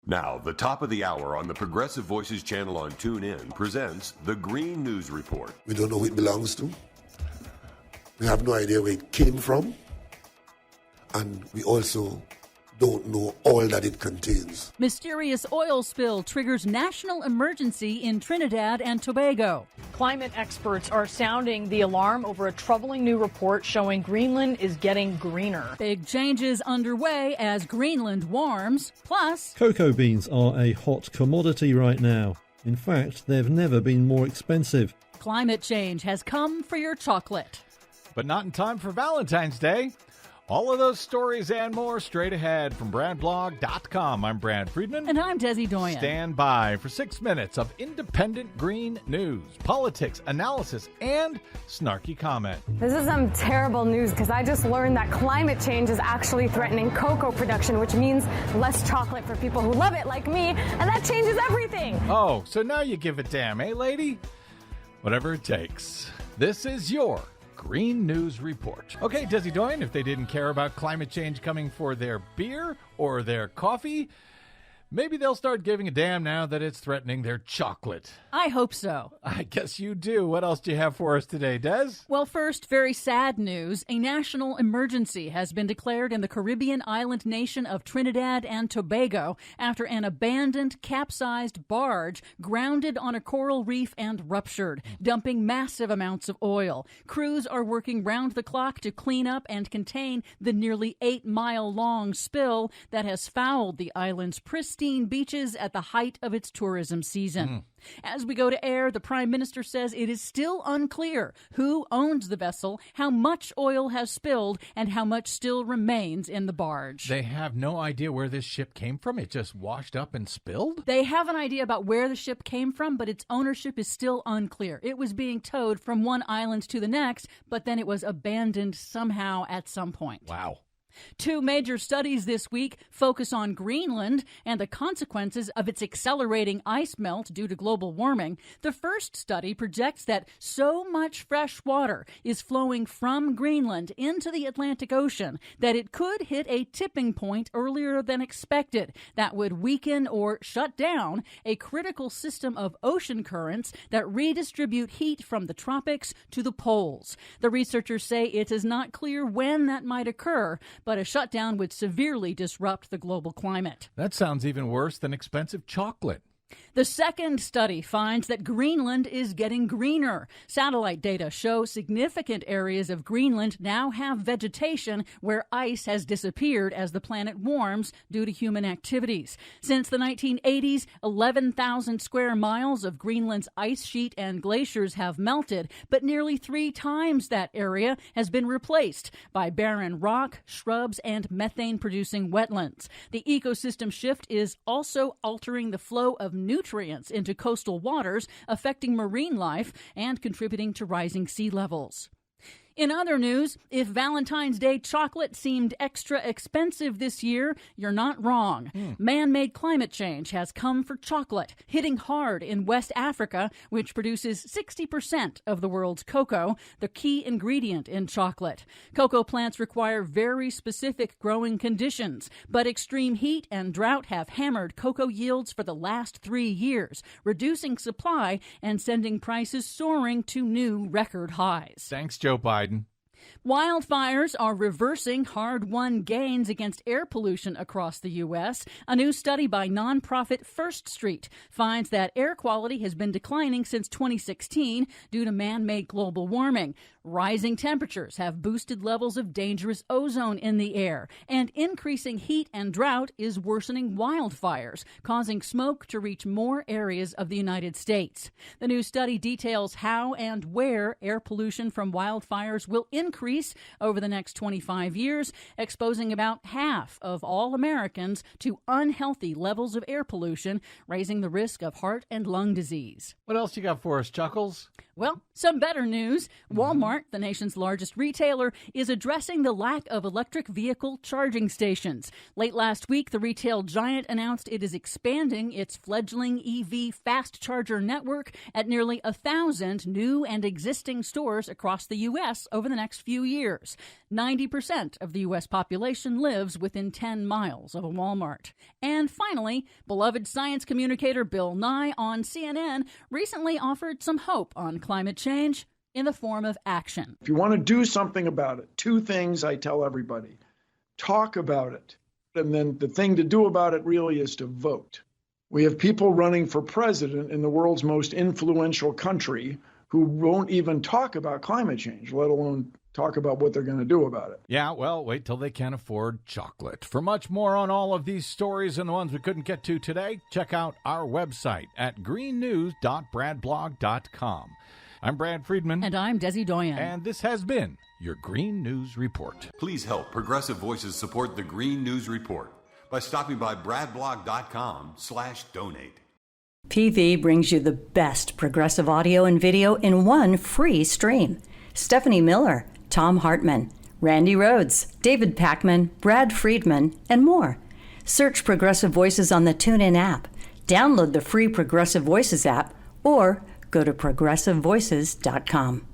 Now, the top of the hour on the Progressive Voices channel on TuneIn presents the Green News Report. We don't know who it belongs to. We have no idea where it came from. And we also don't know all that it contains. Mysterious oil spill triggers national emergency in Trinidad and Tobago. Climate experts are sounding the alarm over a troubling new report showing Greenland is getting greener. Big changes underway as Greenland warms. Plus, cocoa beans are a hot commodity right now. In fact, they've never been more expensive. Climate change has come for your chocolate. But not in time for Valentine's Day. All of those stories and more straight ahead from BradBlog.com. I'm Brad Friedman. And I'm Desi Doyen. Stand by for 6 minutes of independent green news, politics, analysis, and snarky comment. This is some terrible news because I just learned that climate change is actually threatening cocoa production, which means less chocolate for people who love it like me, and that changes everything. Oh, so now you give a damn, eh, lady? Whatever it takes. This is your Green News Report. Okay, Desi Doyen, if they didn't care about climate change coming for their beer or their coffee, maybe they'll start giving a damn now that it's threatening their chocolate. I hope so. I guess you do. What else do you have for us today, Des? Well, first, very sad news. A national emergency has been declared in the Caribbean island nation of Trinidad and Tobago after an abandoned, capsized barge grounded on a coral reef and ruptured, dumping massive amounts of oil. Crews are working round the clock to clean up and contain the nearly 8-mile-long spill that has fouled the island's pristine beaches at the height of its tourism season. As we go to air, the Prime Minister says it is still unclear who owns the vessel, how much oil has spilled, and how much still remains in the barge. They have no idea where this ship came from? It just washed up and spilled? They have an idea about where the ship came from, but its ownership is still unclear. It was being towed from one island to the next, but then it was abandoned somehow at some point. Wow. 2 major studies this week focus on Greenland and the consequences of its accelerating ice melt due to global warming. The first study projects that so much fresh water is flowing from Greenland into the Atlantic Ocean that it could hit a tipping point earlier than expected that would weaken or shut down a critical system of ocean currents that redistribute heat from the tropics to the poles. The researchers say it is not clear when that might occur, but a shutdown would severely disrupt the global climate. That sounds even worse than expensive chocolate. The second study finds that Greenland is getting greener. Satellite data show significant areas of Greenland now have vegetation where ice has disappeared as the planet warms due to human activities. Since the 1980s, 11,000 square miles of Greenland's ice sheet and glaciers have melted, but nearly 3 times that area has been replaced by barren rock, shrubs, and methane-producing wetlands. The ecosystem shift is also altering the flow of nutrients into coastal waters, affecting marine life and contributing to rising sea levels. In other news, if Valentine's Day chocolate seemed extra expensive this year, you're not wrong. Man-made climate change has come for chocolate, hitting hard in West Africa, which produces 60% of the world's cocoa, the key ingredient in chocolate. Cocoa plants require very specific growing conditions, but extreme heat and drought have hammered cocoa yields for the last 3 years, reducing supply and sending prices soaring to new record highs. Thanks, Joe Biden. Wildfires are reversing hard-won gains against air pollution across the U.S. A new study by nonprofit First Street finds that air quality has been declining since 2016 due to man-made global warming. Rising temperatures have boosted levels of dangerous ozone in the air, and increasing heat and drought is worsening wildfires, causing smoke to reach more areas of the United States. The new study details how and where air pollution from wildfires will increase over the next 25 years, exposing about half of all Americans to unhealthy levels of air pollution, raising the risk of heart and lung disease. What else you got for us, Chuckles? Well, some better news. Walmart, the nation's largest retailer, is addressing the lack of electric vehicle charging stations. Late last week, the retail giant announced it is expanding its fledgling EV fast charger network at nearly 1,000 new and existing stores across the U.S. over the next few years. 90% of the U.S. population lives within 10 miles of a Walmart. And finally, beloved science communicator Bill Nye on CNN recently offered some hope on climate change in the form of action. If you want to do something about it, two things I tell everybody. Talk about it. And then the thing to do about it really is to vote. We have people running for president in the world's most influential country who won't even talk about climate change, let alone talk about what they're going to do about it. Yeah, well, wait till they can afford chocolate. For much more on all of these stories and the ones we couldn't get to today, check out our website at greennews.bradblog.com. I'm Brad Friedman. And I'm Desi Doyen. And this has been your Green News Report. Please help Progressive Voices support the Green News Report by stopping by bradblog.com/donate. PV brings you the best progressive audio and video in one free stream. Stephanie Miller, Tom Hartman, Randy Rhodes, David Packman, Brad Friedman, and more. Search Progressive Voices on the TuneIn app. Download the free Progressive Voices app or go to progressivevoices.com.